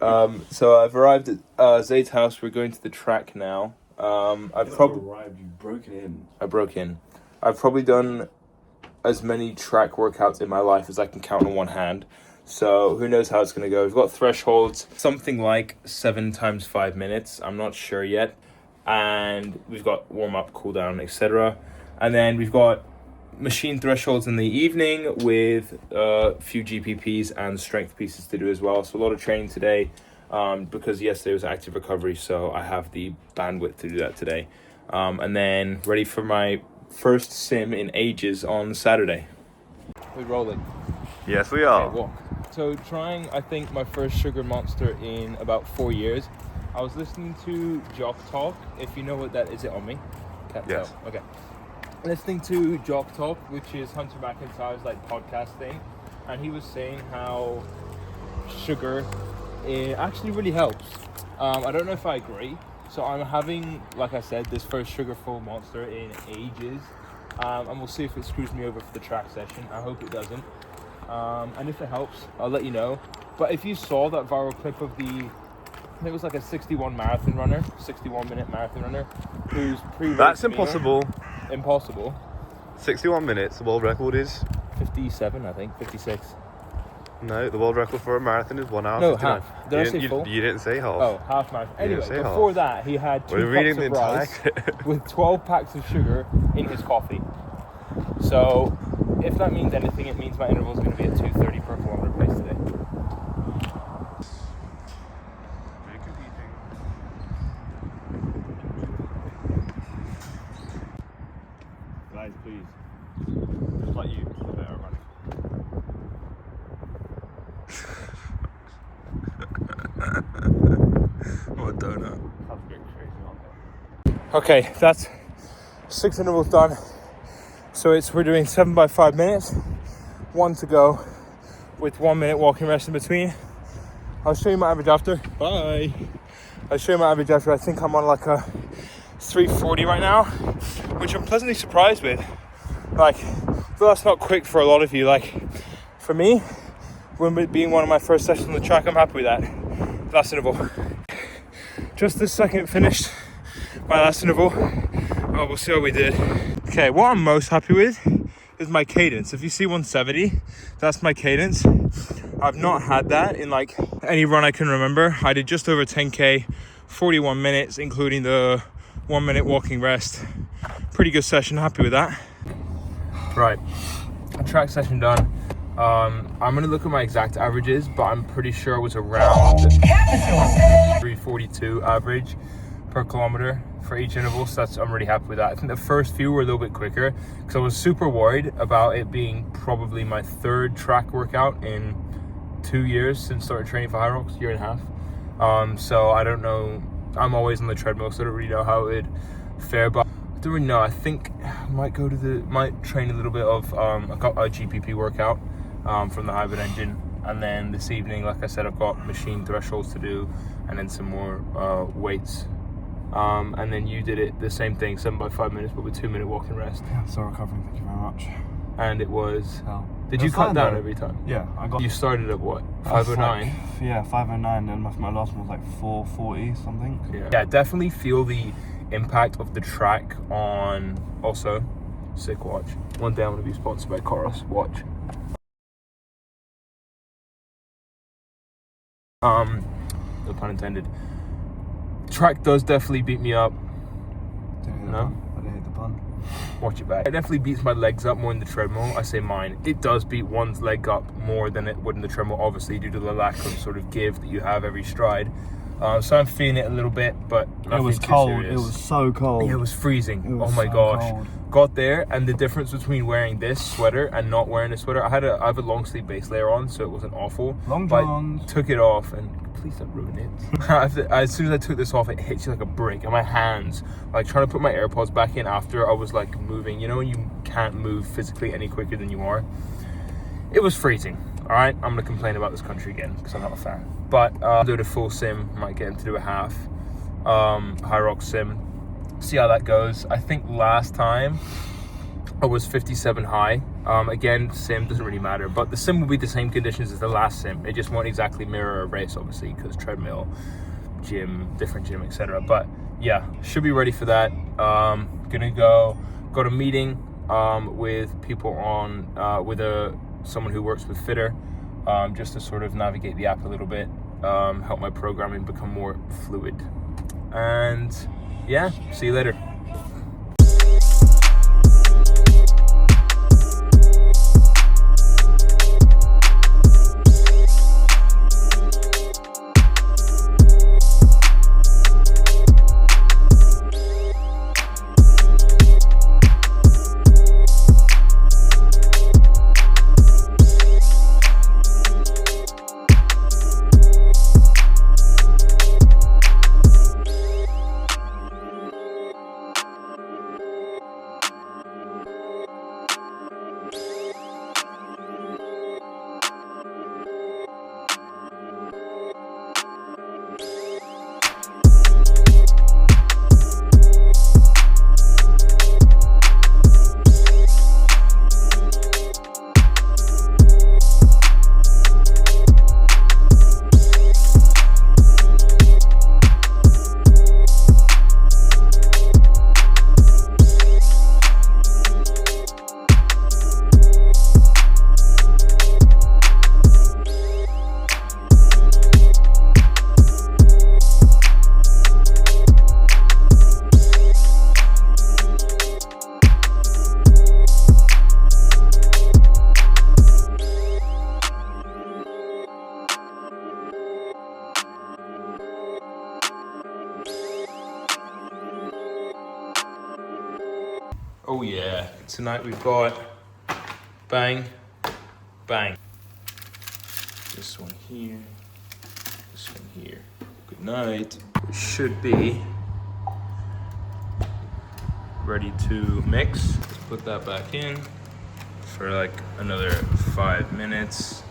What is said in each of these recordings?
So I've arrived at Zayd's house. We're going to the track now. I've probably arrived. You've broken in. I broke in. I've probably done as many track workouts in my life as I can count on one hand. So who knows how it's going to go. We've got thresholds, something like 7 times 5 minutes. I'm not sure yet. And we've got warm-up, cool-down, etc. And then we've got machine thresholds in the evening with a few GPPs and strength pieces to do as well. So a lot of training today because yesterday was active recovery. So I have the bandwidth to do that today. And then ready for my first sim in ages on Saturday. We're rolling. Yes, we are. Okay, walk. So trying, I think, my first sugar monster in about 4 years. I was listening to Jock Talk. If you know what that is, it on me? Can't yes. Tell. Okay. Listening to Jock Talk, which is Hunter McIntyre's podcast thing, and he was saying how sugar actually really helps. I don't know if I agree. So I'm having, like I said, this first sugar-full monster in ages, and we'll see if it screws me over for the track session. I hope it doesn't. And if it helps, I'll let you know. But if you saw that viral clip of it was like a 61 minute marathon runner, who's pre-race. That's impossible. Impossible. 61 minutes. The world record is 57, I think. 56. No, the world record for a marathon is 1 hour. No, 59. half. Did I say full? You didn't say half. Oh, half marathon. Anyway, before that, he had 2 cups of rice with 12 packs of sugar in his coffee. So, if that means anything, it means my interval is going to be at 2:30 per kilometer pace today. Guys, please. Just like you, a better running. What a donut. That's a bit crazy, aren't they? Okay, that's 6 intervals done. So we're doing 7 by 5 minutes, 1 to go, with 1 minute walking rest in between. I'll show you my average after. Bye. I'll show you my average after. I think I'm on like a 3:40 right now, which I'm pleasantly surprised with. Like, though that's not quick for a lot of you. Like, for me, when it being one of my first sessions on the track, I'm happy with that. Last interval. Just this second finished my last interval. Oh, we'll see how we did. Okay, what I'm most happy with is my cadence. If you see 170, that's my cadence. I've not had that in like any run I can remember. I did just over 10K, 41 minutes, including the 1 minute walking rest. Pretty good session, happy with that. Right, track session done. I'm gonna look at my exact averages, but I'm pretty sure it was around 342 average per kilometer for each interval, so I'm really happy with that. I think the first few were a little bit quicker because I was super worried about it being probably my 3rd track workout in 2 years since started training for High Rocks, 1.5 years. So I don't know, I'm always on the treadmill, so I don't really know how it would fare, but I don't really know. I think I might might train a little bit of a GPP workout from the hybrid engine, and then this evening, like I said, I've got machine thresholds to do, and then some more weights. And then you did it the same thing, 7 by 5 minutes, but with 2 minute walking rest. Yeah, still recovering, thank you very much. And it was hell. Did you cut down every time? Yeah, I got. You started at what? 509? Yeah, 509, and my last one was like 440 something. Yeah, definitely feel the impact of the track on. Also, sick watch. One day I'm gonna be sponsored by Coros watch. No pun intended. Track does definitely beat me up. No? I didn't hit the pun. Watch it back. It definitely beats my legs up more in the treadmill. I say mine. It does beat one's leg up more than it would in the treadmill, obviously, due to the lack of sort of give that you have every stride. So I'm feeling it a little bit, but it was cold. Serious. It was so cold. Yeah, it was freezing. It was oh my so gosh. Cold. Got there, and the difference between wearing this sweater and not wearing a sweater, I have a long sleeve base layer on, so it wasn't awful. Long johns. I took it off, and please don't ruin it. As soon as I took this off, it hits you like a brick, and my hands, like trying to put my AirPods back in after I was like moving. You know when you can't move physically any quicker than you are? It was freezing. All right, I'm gonna complain about this country again because I'm not a fan. But I'll do the full sim. Might get him to do a half. High Rock sim. See how that goes. I think last time I was 57 high. Again, sim doesn't really matter, but the sim will be the same conditions as the last sim. It just won't exactly mirror a race, obviously, because treadmill, gym, different gym, etc. But yeah, should be ready for that. Gonna got a meeting with people on with someone who works with Fitter, just to sort of navigate the app a little bit, help my programming become more fluid. And yeah, see you later. Oh yeah, tonight we've got bang, bang. This one here, this one here. Good night. Should be ready to mix. Let's put that back in for like another 5 minutes.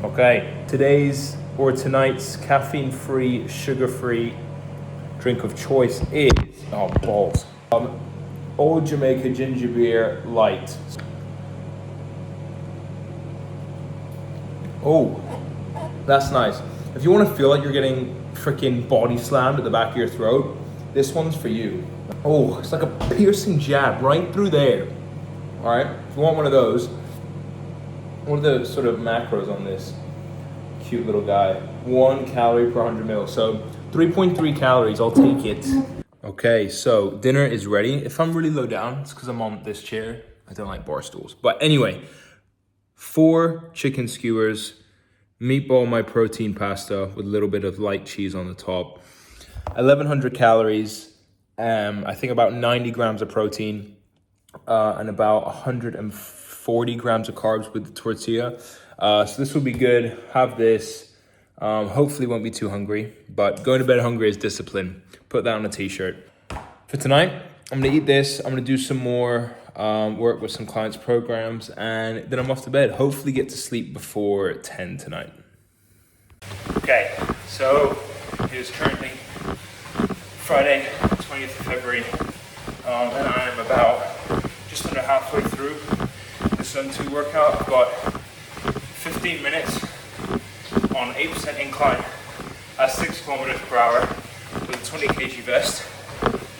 Okay, tonight's caffeine-free, sugar-free drink of choice is, oh balls, Old Jamaica Ginger Beer Light. Oh, that's nice. If you want to feel like you're getting freaking body slammed at the back of your throat, this one's for you. Oh, it's like a piercing jab right through there. All right, if you want one of those, what are the sort of macros on this cute little guy? 1 calorie per 100 mil, so 3.3 calories, I'll take it. Okay, so dinner is ready. If I'm really low down, it's because I'm on this chair. I don't like bar stools. But anyway, 4 chicken skewers, meatball, my protein pasta with a little bit of light cheese on the top, 1,100 calories, I think about 90 grams of protein, and about 140 grams of carbs with the tortilla. So this will be good. Have this. Hopefully won't be too hungry, but going to bed hungry is discipline. Put that on a t-shirt. For tonight, I'm gonna eat this. I'm gonna do some more work with some clients' programs, and then I'm off to bed. Hopefully get to sleep before 10 tonight. Okay, so it is currently Friday, 20th of February, and I am about just under halfway through the Sun 2 workout. I've got 15 minutes on 8% incline at 6 kilometers per hour with a 20 kg vest.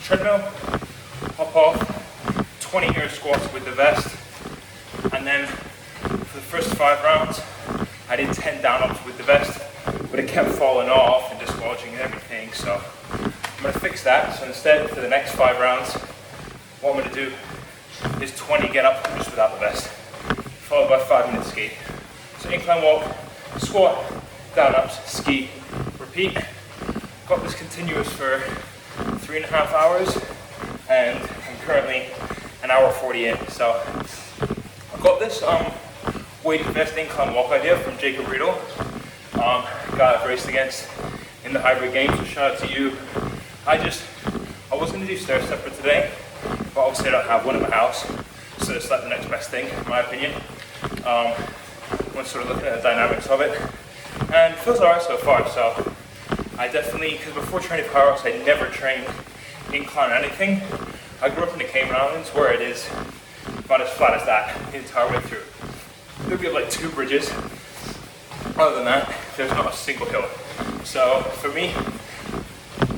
Treadmill, hop off, 20 air squats with the vest, and then for the first 5 rounds, I did 10 down-ups with the vest, but it kept falling off and dislodging and everything, so I'm gonna fix that. So instead, for the next 5 rounds, what I'm gonna do is 20 get up just without the vest, followed by 5-minute ski. So incline walk, squat, down-ups, ski, repeat. Got this continuous for 3.5 hours, and I'm currently an hour 40 in. So I got this weighted vest incline walk idea from Jacob Riedel, guy I've raced against in the hybrid game, so shout out to you. I was gonna do stair step for today, but obviously I don't have one in my house, so it's like the next best thing, in my opinion. I'm sort of looking at the dynamics of it, and it feels alright so far. So I definitely, because before training for Hyrox, I never trained incline or anything. I grew up in the Cayman Islands where it is about as flat as that the entire way through. There'll be like 2 bridges. Other than that, there's not a single hill. So for me,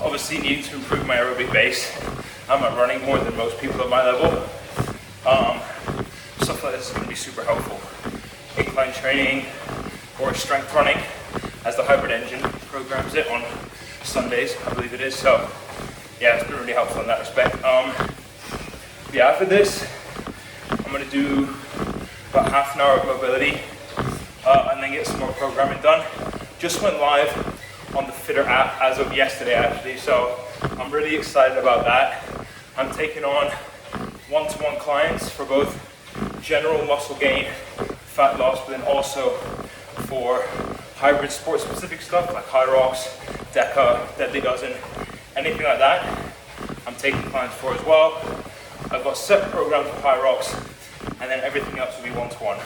obviously needing to improve my aerobic base, I'm running more than most people at my level. Stuff like this is going to be super helpful. Incline training or strength running, as the hybrid engine programs it on Sundays, I believe it is. So yeah, it's been really helpful in that respect. Yeah, after this, I'm going to do about half an hour of mobility and then get some more programming done. Just went live on the Fitter app as of yesterday actually, so I'm really excited about that. I'm taking on one-to-one clients for both general muscle gain, fat loss, but then also for hybrid sport specific stuff like high rocks, deca, deadly dozen, anything like that. I'm taking clients for as well. I've got set programs for high rocks, and then everything else will be one-to-one.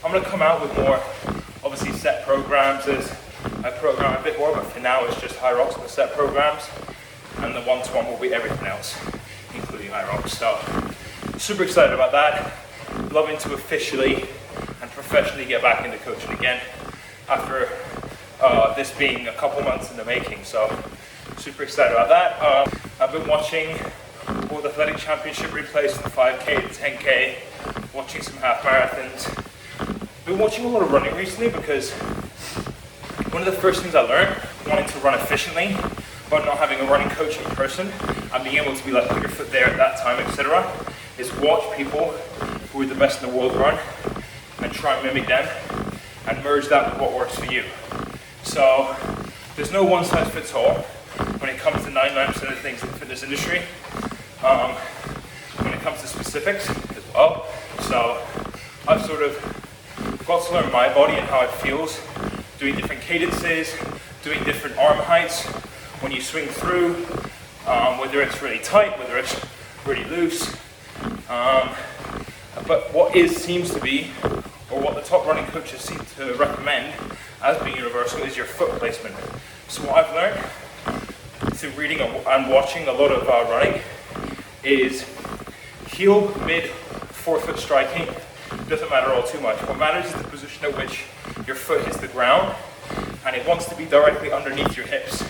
I'm going to come out with more, obviously, set programs as I program a bit more, but for now it's just high rocks and the set programs, and the one-to-one will be everything else, including high rocks. So, super excited about that. Loving to officially and professionally get back into coaching again after this being a couple months in the making. So, super excited about that. I've been watching World Athletic Championship replays from the 5K to 10K, watching some half marathons. Been watching a lot of running recently because one of the first things I learned, wanting to run efficiently, but not having a running coach in person, and being able to be like, put your foot there at that time, etc., is watch people who are the best in the world run and try and mimic them and merge that with what works for you. So there's no one size fits all when it comes to 99% of the things in the fitness industry. When it comes to specifics as well. So I've sort of got to learn my body and how it feels, doing different cadences, doing different arm heights when you swing through, whether it's really tight, whether it's really loose. But what seems to be, or what the top running coaches seem to recommend as being universal, is your foot placement. So what I've learned through reading and watching a lot of running is heel, mid, forefoot striking. Doesn't matter all too much. What matters is the position at which your foot hits the ground, and it wants to be directly underneath your hips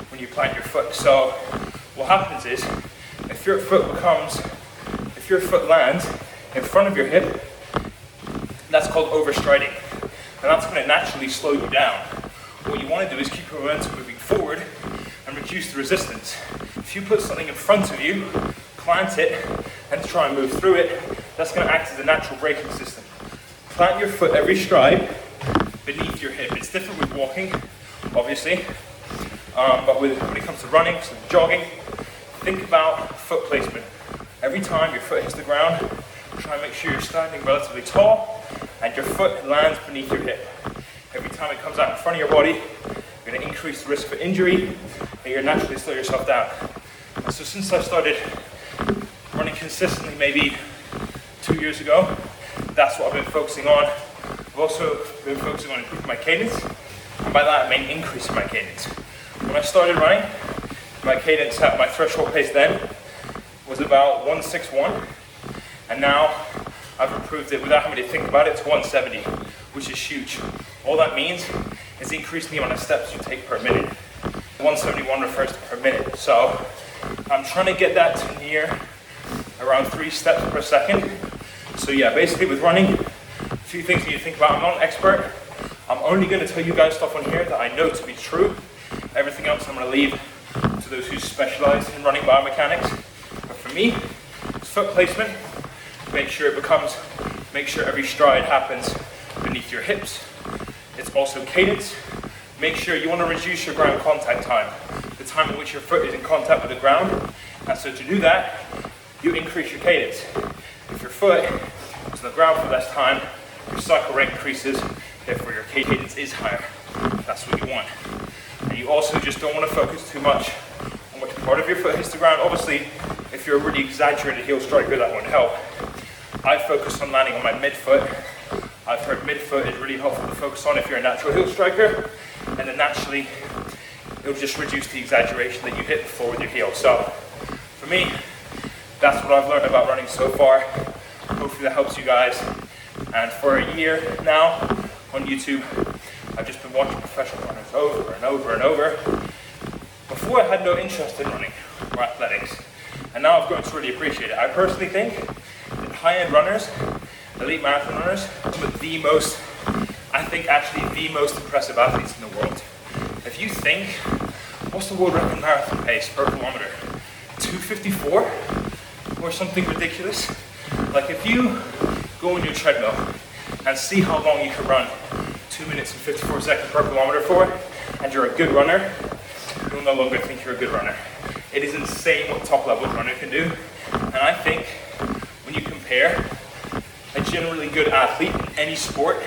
when you plant your foot. So what happens is, if your foot lands in front of your hip, that's called overstriding, and that's going to naturally slow you down. What you want to do is keep your momentum moving forward and reduce the resistance. If you put something in front of you, plant it, and try and move through it, that's going to act as a natural braking system. Plant your foot every stride beneath your hip. It's different with walking, obviously, but when it comes to running, so jogging, think about foot placement. Every time your foot hits the ground, try and make sure you're standing relatively tall and your foot lands beneath your hip. Every time it comes out in front of your body, you're going to increase the risk for injury and you're naturally slow yourself down. And so since I started running consistently maybe 2 years ago, that's what I've been focusing on. I've also been focusing on improving my cadence, and by that I mean increasing my cadence. When I started running, my cadence at my threshold pace then was about 161, and now I've improved it without having to think about it to 170, which is huge. All that means is increasing the amount of steps you take per minute. 171 refers to per minute, so I'm trying to get that to near around 3 steps per second. So yeah, basically with running, a few things you need to think about. I'm not an expert. I'm only going to tell you guys stuff on here that I know to be true. Everything else I'm going to leave to those who specialize in running biomechanics. But for me, it's foot placement. Make sure every stride happens beneath your hips. It's also cadence. Make sure you want to reduce your ground contact time, the time in which your foot is in contact with the ground. And so to do that, you increase your cadence. If your foot is on the ground for less time, your cycle rate increases, therefore your cadence is higher. That's what you want. And you also just don't want to focus too much on which part of your foot hits the ground. Obviously, if you're a really exaggerated heel striker, that won't help. I focus on landing on my midfoot. I've heard midfoot is really helpful to focus on if you're a natural heel striker, and then naturally, it'll just reduce the exaggeration that you hit before with your heel. So, for me, that's what I've learned about running so far. Hopefully that helps you guys. And for a year now on YouTube, I've just been watching professional runners over and over and over. Before I had no interest in running or athletics, and now I've grown to really appreciate it. I personally think that high-end runners, elite marathon runners, are some of the most, I think actually the most impressive athletes in the world. If you think, what's the world record marathon pace per kilometer? 254 or something ridiculous? Like if you go on your treadmill and see how long you can run 2 minutes and 54 seconds per kilometer for, and you're a good runner, you'll no longer think you're a good runner. It is insane what top level runner can do. And I think when you compare a generally good athlete in any sport,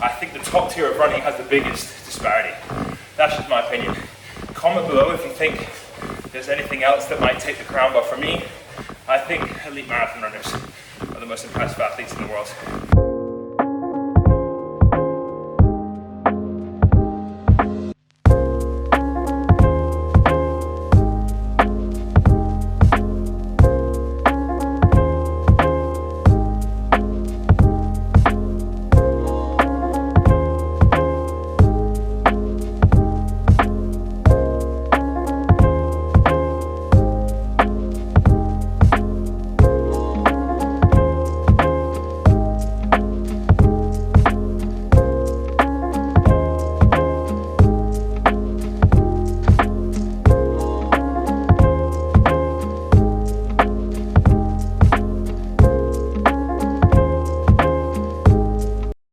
I think the top tier of running has the biggest disparity. That's just my opinion. Comment below if you think there's anything else that might take the crown, but for me, I think elite marathon runners are the most impressive athletes in the world.